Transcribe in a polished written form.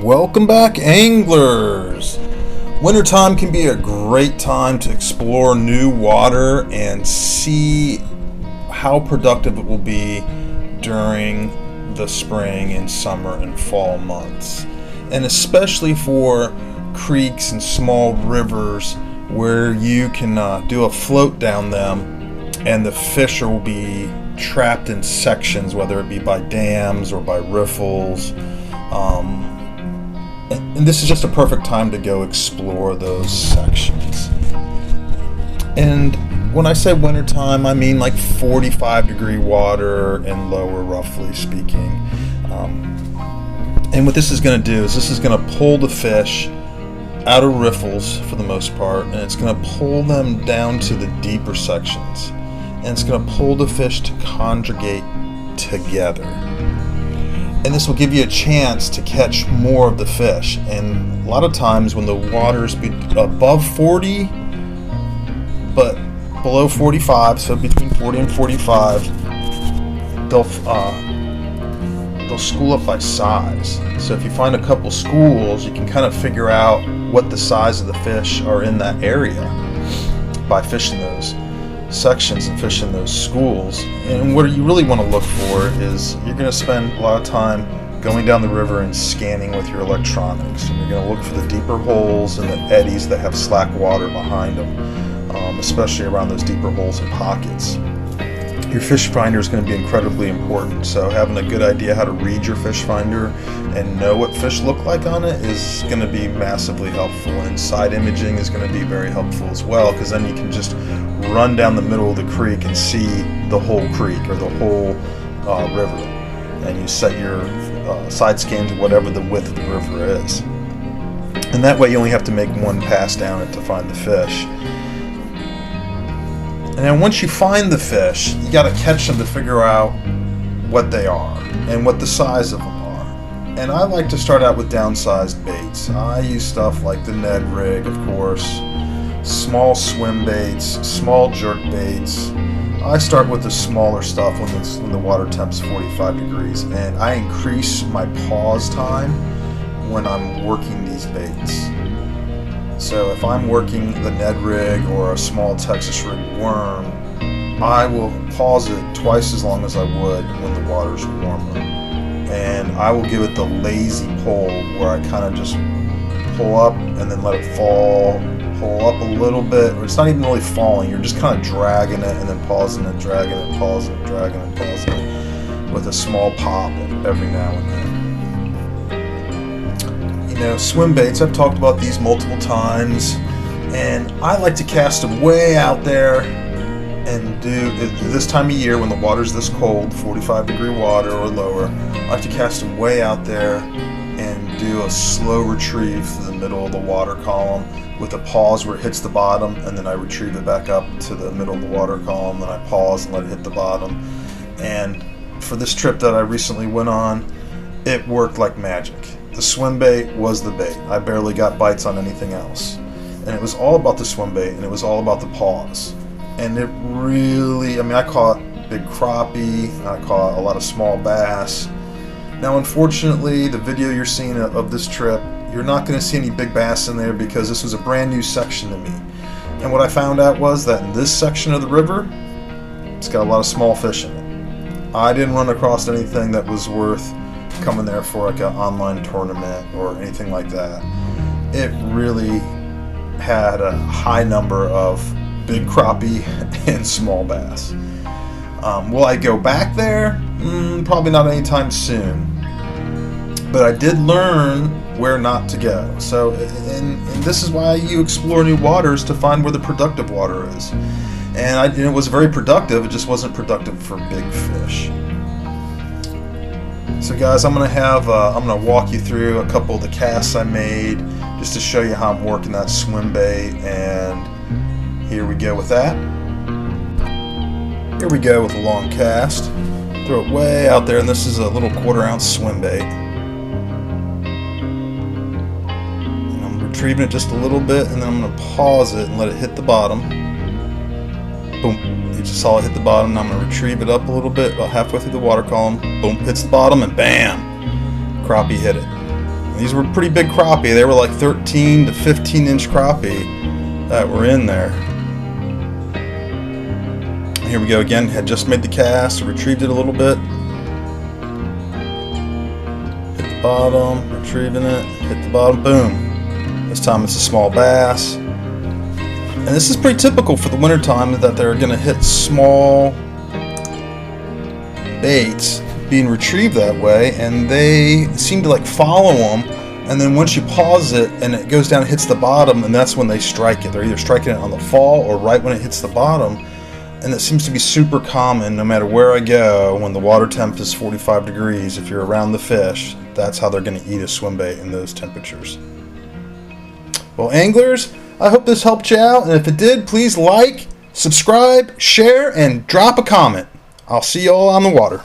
Welcome back, anglers! Wintertime can be a great time to explore new water and see how productive it will be during the spring and summer and fall months. And especially for creeks and small rivers where you can do a float down them and the fish will be trapped in sections, whether it be by dams or by riffles. And this is just a perfect time to go explore those sections. And when I say wintertime, I mean like 45-degree water and lower, roughly speaking. And what this is going to do is this is going to pull the fish out of riffles for the most part, and it's going to pull them down to the deeper sections. And it's going to pull the fish to congregate together. And this will give you a chance to catch more of the fish. And a lot of times when the water's above 40, but below 45, so between 40 and 45, they'll school up by size. So if you find a couple schools, you can kind of figure out what the size of the fish are in that area by fishing those sections and fishing those schools. And what you really want to look for is you're going to spend a lot of time going down the river and scanning with your electronics, and you're going to look for the deeper holes and the eddies that have slack water behind them, especially around those deeper holes and pockets. Your fish finder is going to be incredibly important, so having a good idea how to read your fish finder and know what fish look like on it is going to be massively helpful. And side imaging is going to be very helpful as well, because then you can just run down the middle of the creek and see the whole creek or the whole river, and you set your side scan to whatever the width of the river is, and that way you only have to make one pass down it to find the fish. And then once you find the fish, you got to catch them to figure out what they are and what the size of them are. And I like to start out with downsized baits. I use stuff like the Ned rig, of course, small swim baits, small jerk baits. I start with the smaller stuff when the water temp's 45 degrees, and I increase my pause time when I'm working these baits. So if I'm working the Ned rig or a small Texas rig worm, I will pause it twice as long as I would when the water's warmer. And I will give it the lazy pull, where I kind of just pull up and then let it fall, pull up a little bit, or it's not even really falling, you're just kind of dragging it and then pausing it, dragging it, pausing it, dragging it, pausing it, with a small pop every now and then. Swim baits, I've talked about these multiple times, and I like to cast them way out there and do this time of year when the water's this cold, 45-degree water or lower. I like to cast them way out there and do a slow retrieve to the middle of the water column with a pause where it hits the bottom, and then I retrieve it back up to the middle of the water column, then I pause and let it hit the bottom. And for this trip that I recently went on, it worked like magic. The swim bait was the bait. I barely got bites on anything else. And it was all about the swim bait, and it was all about the pause. And it really, I caught big crappie, I caught a lot of small bass. Now, unfortunately, the video you're seeing of this trip, you're not going to see any big bass in there because this was a brand new section to me. And what I found out was that in this section of the river, it's got a lot of small fish in it. I didn't run across anything that was worth coming there for like an online tournament or anything like that. It really had a high number of big crappie and small bass. Will I go back there? Probably not anytime soon. But I did learn where not to go. So, and this is why you explore new waters, to find where the productive water is. And it was very productive, it just wasn't productive for big fish. So guys, I'm gonna walk you through a couple of the casts I made just to show you how I'm working that swim bait, and here we go with that. Here we go with a long cast. Throw it way out there, and this is a little 1/4 ounce swim bait. And I'm retrieving it just a little bit, and then I'm gonna pause it and let it hit the bottom. Boom. You just saw it hit the bottom. Now I'm going to retrieve it up a little bit, about halfway through the water column. Boom, hits the bottom, and bam! Crappie hit it. And These were pretty big crappie. They were like 13 to 15 inch crappie that were in there. Here we go again. Had just made the cast, retrieved it a little bit. Hit the bottom, retrieving it, hit the bottom, boom. This time it's a small bass. And this is pretty typical for the wintertime, that they're going to hit small baits being retrieved that way, and they seem to like follow them, and then once you pause it and it goes down and hits the bottom, and that's when they strike it. They're either striking it on the fall or right when it hits the bottom. And it seems to be super common no matter where I go. When the water temp is 45 degrees, if you're around the fish, that's how they're going to eat a swim bait in those temperatures. Well, anglers, I hope this helped you out, and if it did, please like, subscribe, share, and drop a comment. I'll see you all on the water.